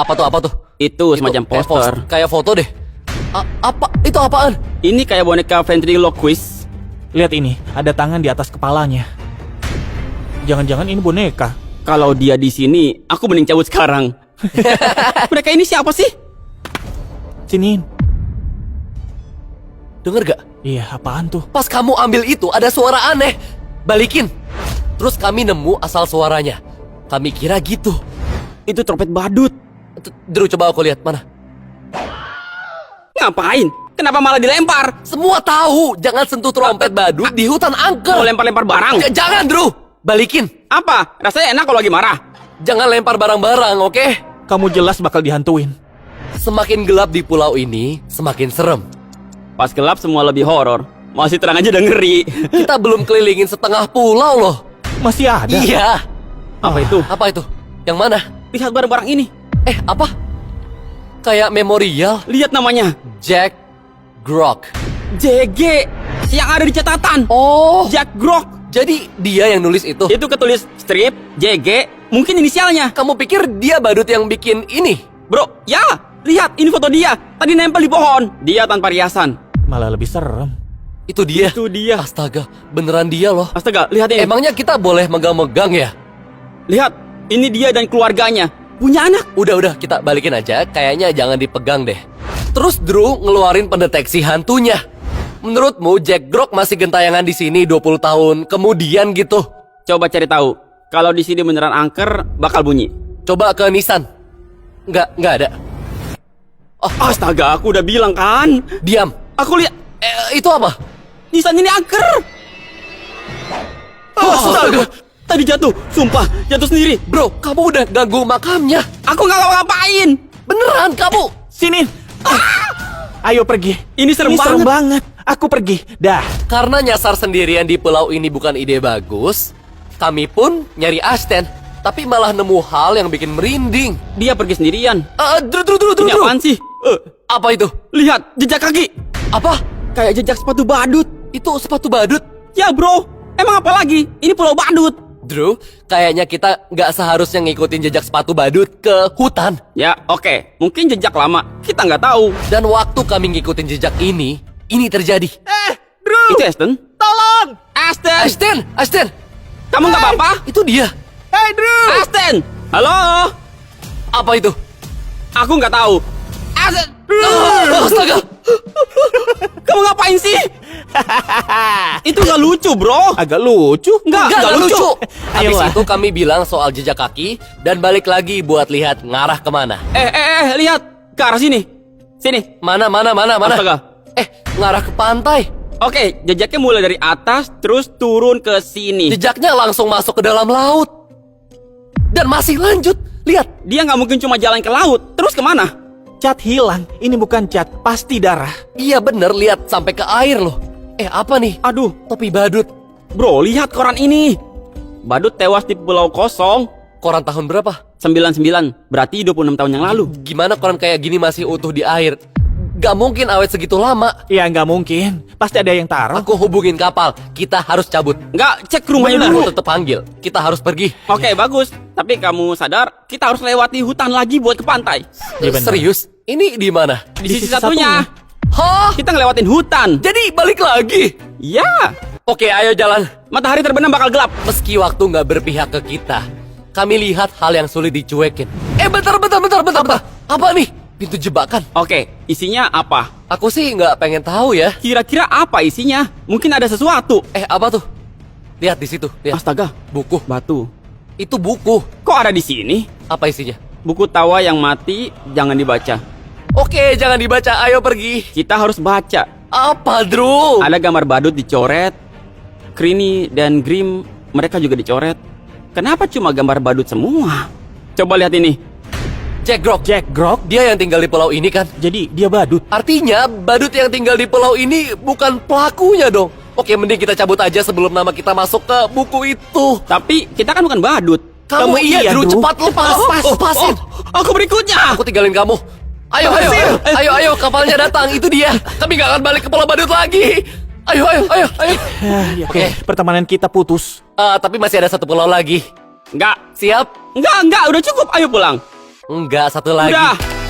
Apa tuh, apa tuh? Itu semacam kayak poster. Kayak foto deh. Apa? Itu apaan? Ini kayak boneka ventriloquist. Lihat ini, ada tangan di atas kepalanya. Jangan-jangan ini boneka. Kalau dia di sini, aku mending cabut sekarang. Mereka ini siapa sih? Siniin. Denger gak? Iya, apaan tuh? Pas kamu ambil itu ada suara aneh. Balikin. Terus kami nemu asal suaranya. Kami kira gitu. Itu trompet badut. Drew, coba aku lihat mana. Ngapain? Kenapa malah dilempar? Semua tahu, jangan sentuh trompet badut di hutan angker. Mau lempar-lempar barang? Jangan, Drew. Balikin. Apa? Rasanya enak kalau lagi marah. Jangan lempar barang-barang, oke? Kamu jelas bakal dihantuin. Semakin gelap di pulau ini, semakin serem. Pas gelap semua lebih horor. Masih terang aja udah ngeri. Kita belum kelilingin setengah pulau loh. Masih ada? Iya. Apa itu? Apa itu? Yang mana? Lihat barang-barang ini. Apa? Kayak memorial. Lihat namanya. Jack Grok. JG. Yang ada di catatan. Oh, Jack Grok. jadi dia yang nulis itu. Itu ketulis strip JG. Mungkin inisialnya. Kamu pikir dia badut yang bikin ini? Bro, ya. Lihat, ini foto dia. Tadi nempel di pohon. Dia tanpa riasan. Malah lebih serem. Itu dia. Itu dia. Astaga, beneran dia loh. Astaga, lihat ini. Emangnya kita boleh megang-megang ya? Lihat, ini dia dan keluarganya. Punya anak. Udah, kita balikin aja. Kayaknya jangan dipegang deh. Terus Drew ngeluarin pendeteksi hantunya. Menurutmu Jack Grok masih gentayangan di sini 20 tahun kemudian gitu? Coba cari tahu. Kalau di sini beneran angker, bakal bunyi. Coba ke Nissan. Nggak ada. Astaga, aku udah bilang kan. Diam. Aku lihat. Itu apa? Nisan ini angker. Astaga. Tadi jatuh. Sumpah, jatuh sendiri. Bro, kamu udah ganggu makamnya. Aku nggak ngapain. Beneran kamu? Sini. Ayo pergi. Ini serem banget. banget. Aku pergi. Dah. Karena nyasar sendirian di pulau ini bukan ide bagus, kami pun nyari Ashton, tapi malah nemu hal yang bikin merinding. Dia pergi sendirian. Drew. Ini apaan sih? Apa itu? Lihat, jejak kaki. Apa? Kayak jejak sepatu badut. Itu sepatu badut? Ya bro, emang apa lagi? Ini pulau badut. Drew, kayaknya kita nggak seharusnya ngikutin jejak sepatu badut ke hutan. Ya oke, mungkin jejak lama. Kita nggak tahu. Dan waktu kami ngikutin jejak ini terjadi. Drew. Itu Ashton? Tolong. Ashton! Kamu nggak apa-apa? Itu dia. Hey, Drew. Ashton! Halo? Apa itu? Aku nggak tahu. Ashton! Astaga! Kamu ngapain sih? Itu nggak lucu bro. Agak lucu. Nggak lucu. Habis Ayolah. itu kami bilang soal jejak kaki dan balik lagi buat lihat ngarah kemana. Lihat ke arah sini. Sini. Mana? Astaga. Ngarah ke pantai. Oke, jejaknya mulai dari atas terus turun ke sini. Jejaknya langsung masuk ke dalam laut. Dan masih lanjut. Lihat. Dia nggak mungkin cuma jalan ke laut. Terus kemana? Cat hilang. Ini bukan cat, pasti darah. Iya bener, lihat sampai ke air loh. Apa nih? Aduh, Topi badut. bro, lihat koran ini. Badut tewas di pulau kosong. Koran tahun berapa? 99, berarti 26 tahun yang lalu. Gimana koran kayak gini masih utuh di air? Gak mungkin awet segitu lama. Ya nggak mungkin. Pasti ada yang taruh. Aku hubungin kapal. Kita harus cabut. Nggak, cek rumahnya Aku dulu. tetap panggil. Kita harus pergi. Oke, bagus. Tapi kamu sadar, kita harus lewati hutan lagi buat ke pantai. Iya, bener. Serius? Ini di mana? Di sisi satunya, Hah? kita ngelewatin hutan. Jadi balik lagi? Ya, Oke, ayo jalan. matahari terbenam bakal gelap. Meski waktu nggak berpihak ke kita, kami lihat hal yang sulit dicuekin. Bentar. Apa nih? Pintu jebakan. Oke, isinya apa? Aku sih nggak pengen tahu ya. Kira-kira apa isinya? Mungkin ada sesuatu. Apa tuh? Lihat di situ. Lihat. Astaga, Buku. batu. Itu buku. Kok ada di sini? Apa isinya? Buku tawa yang mati, jangan dibaca. Oke, jangan dibaca. Ayo pergi. Kita harus baca. Apa, Drew? Ada gambar badut dicoret. Crini dan Grim, mereka juga dicoret. Kenapa cuma gambar badut semua? Coba lihat ini. Jack Grok. Jack Grok. Dia yang tinggal di pulau ini kan? Jadi dia badut. Artinya badut yang tinggal di pulau ini bukan pelakunya dong. Oke, mending kita cabut aja sebelum nama kita masuk ke buku itu. Tapi kita kan bukan badut. Kamu iya, Drew. Cepat lepas. Lepasin. Aku berikutnya. Aku tinggalin kamu. Ayo, kapalnya datang. Itu dia. Kami gak akan balik ke pulau badut lagi. Ayo. Oke, pertemanan kita putus. Tapi masih ada satu pulau lagi. Enggak. Siap? Enggak, udah cukup. Ayo pulang. Enggak, satu lagi. Udah!